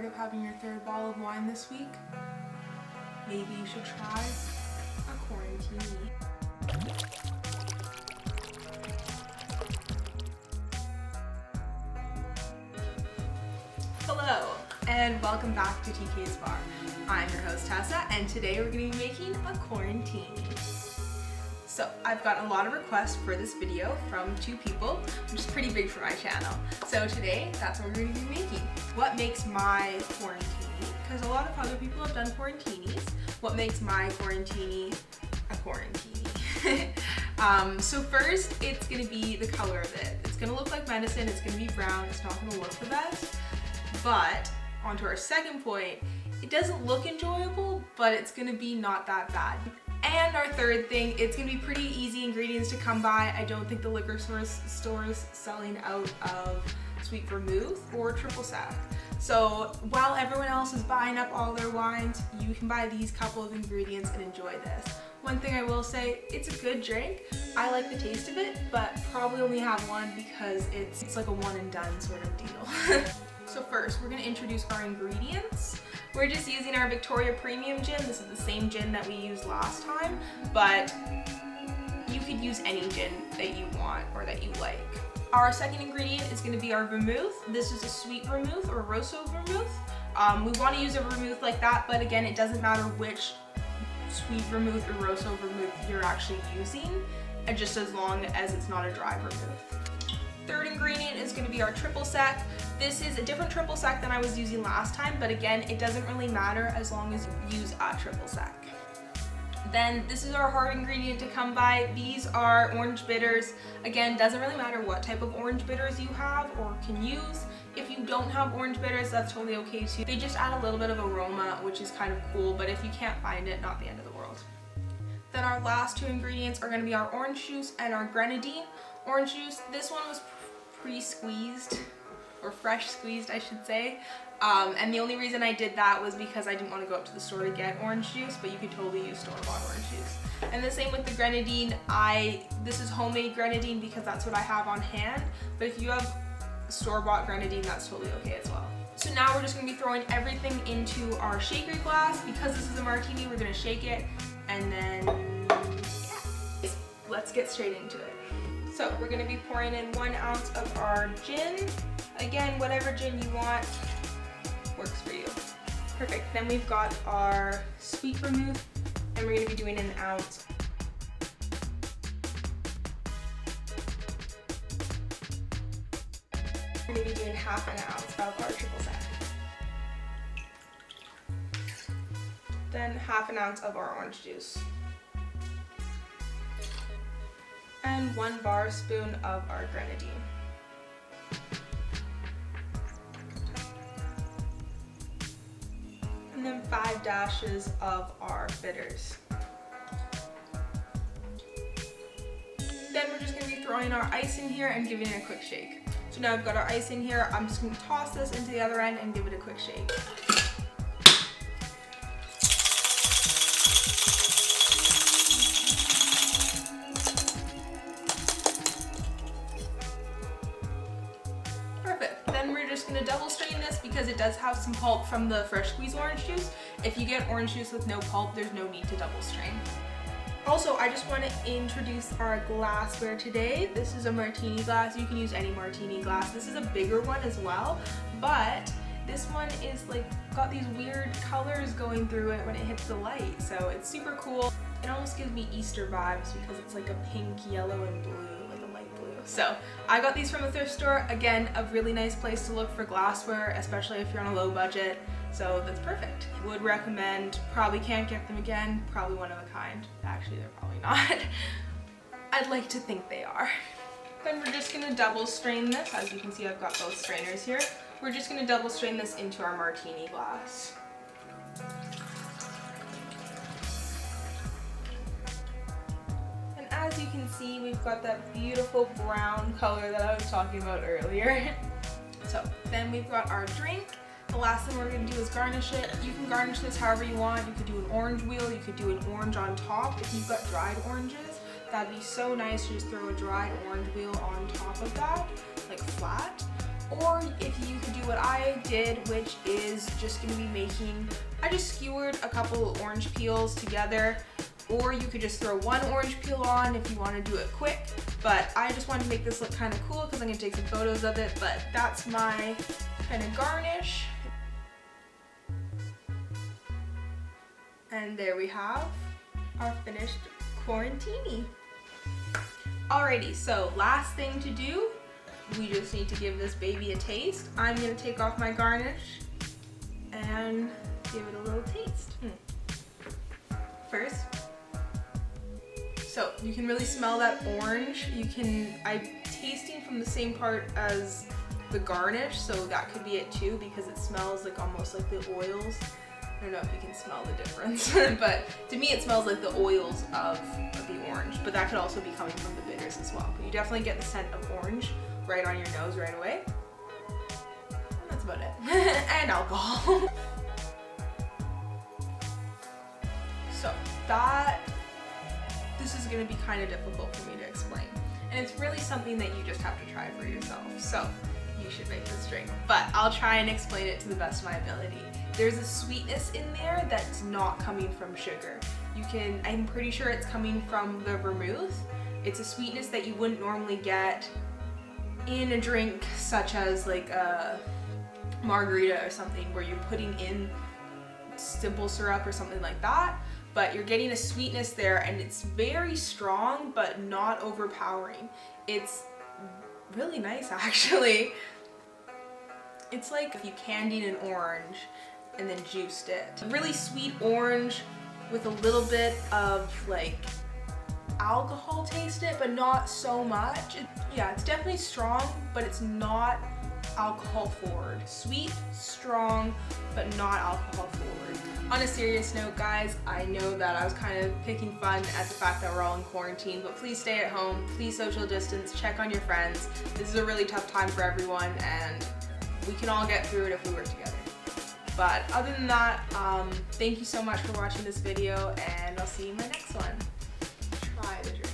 of having your third bottle of wine this week, maybe you should try a Quarantini. Hello, and welcome back to TK's Bar. I'm your host Tessa, and today we're going to be making a Quarantini. So I've got a lot of requests for this video from two people, which is pretty big for my channel. So today, that's what we're going to be making. What makes my Quarantini? Because a lot of other people have done Quarantinis. What makes my Quarantini a Quarantini? So first, it's going to be the color of it. It's going to look like medicine. It's going to be brown. It's not going to look the best. But onto our second point, it doesn't look enjoyable, but it's going to be not that bad. And our third thing, it's going to be pretty easy ingredients to come by. I don't think the liquor stores selling out of sweet vermouth or triple sec. So while everyone else is buying up all their wines, you can buy these couple of ingredients and enjoy this. One thing I will say, it's a good drink. I like the taste of it, but probably only have one because it's like a one and done sort of deal. So first, we're going to introduce our ingredients. We're just using our Victoria Premium Gin. This is the same gin that we used last time, but you could use any gin that you want or that you like. Our second ingredient is going to be our vermouth. This is a sweet vermouth or Rosso vermouth. We want to use a vermouth like that, but again, it doesn't matter which sweet vermouth or Rosso vermouth you're actually using, and just as long as it's not a dry vermouth. Third ingredient is going to be our triple sec. This is a different triple sec than I was using last time, but again, it doesn't really matter as long as you use a triple sec. Then this is our hard ingredient to come by. These are orange bitters. Again, doesn't really matter what type of orange bitters you have or can use. If you don't have orange bitters, that's totally okay too. They just add a little bit of aroma, which is kind of cool, but if you can't find it, not the end of the world. Then our last two ingredients are going to be our orange juice and our grenadine. Orange juice, this one was pre-squeezed, or fresh squeezed I should say, and the only reason I did that was because I didn't want to go up to the store to get orange juice, but you could totally use store-bought orange juice. And the same with the grenadine. This is homemade grenadine because that's what I have on hand, but if you have store-bought grenadine, that's totally okay as well. So now we're just going to be throwing everything into our shaker glass. Because this is a martini, we're going to shake it, and then yeah, let's get straight into it. So we're going to be pouring in 1 ounce of our gin. Again, whatever gin you want works for you. Perfect. Then we've got our sweet vermouth, and we're going to be doing 1 ounce. We're going to be doing 1/2 ounce of our triple sec. Then 1/2 ounce of our orange juice. And 1 bar spoon of our grenadine. And then 5 dashes of our bitters. Then we're just going to be throwing our ice in here and giving it a quick shake. So now I've got our ice in here, I'm just going to toss this into the other end and give it a quick shake. Then we're just going to double strain this because it does have some pulp from the fresh squeezed orange juice. If you get orange juice with no pulp, there's no need to double strain. Also, I just want to introduce our glassware today. This is a martini glass. You can use any martini glass. This is a bigger one as well, but this one is like got these weird colors going through it when it hits the light, so it's super cool. It almost gives me Easter vibes because it's like a pink, yellow, and blue. So I got these from a thrift store. Again, a really nice place to look for glassware, especially if you're on a low budget. So that's perfect. Would recommend. Probably can't get them again. Probably one of a kind. Actually, they're probably not. I'd like to think they are. Then we're just gonna double strain this. As you can see, I've got both strainers here. We're just gonna double strain this into our martini glass. As you can see, we've got that beautiful brown color that I was talking about earlier. So then we've got our drink. The last thing we're going to do is garnish it. You can garnish this however you want. You could do an orange wheel, you could do an orange on top. If you've got dried oranges, that'd be so nice to just throw a dried orange wheel on top of that, like flat. Or if you could do what I did, which is just going to be making, I just skewered a couple orange peels together, or you could just throw one orange peel on if you want to do it quick. But I just wanted to make this look kind of cool because I'm going to take some photos of it. But that's my kind of garnish. And there we have our finished Quarantini. Alrighty, so last thing to do, we just need to give this baby a taste. I'm gonna take off my garnish and give it a little taste. First, so you can really smell that orange. I'm tasting from the same part as the garnish, so that could be it too, because it smells like almost like the oils. I don't know if you can smell the difference, but to me it smells like the oils of the orange, but that could also be coming from the bitters as well. But you definitely get the scent of orange right on your nose right away. And that's about it. And alcohol. So this is gonna be kind of difficult for me to explain. And it's really something that you just have to try for yourself. So you should make this drink, but I'll try and explain it to the best of my ability. There's a sweetness in there that's not coming from sugar. I'm pretty sure it's coming from the vermouth. It's a sweetness that you wouldn't normally get in a drink such as like a margarita or something, where you're putting in simple syrup or something like that. But you're getting a sweetness there, and it's very strong but not overpowering. It's really nice actually. It's like if you candied an orange and then juiced it. Really sweet orange with a little bit of like alcohol taste in it, but not so much. Yeah, it's definitely strong, but it's not alcohol forward. Sweet, strong, but not alcohol forward. On a serious note, guys, I know that I was kind of picking fun at the fact that we're all in quarantine, but please stay at home, please social distance, check on your friends. This is a really tough time for everyone, and we can all get through it if we work together. But other than that, thank you so much for watching this video, and I'll see you in my next one. Try the drink.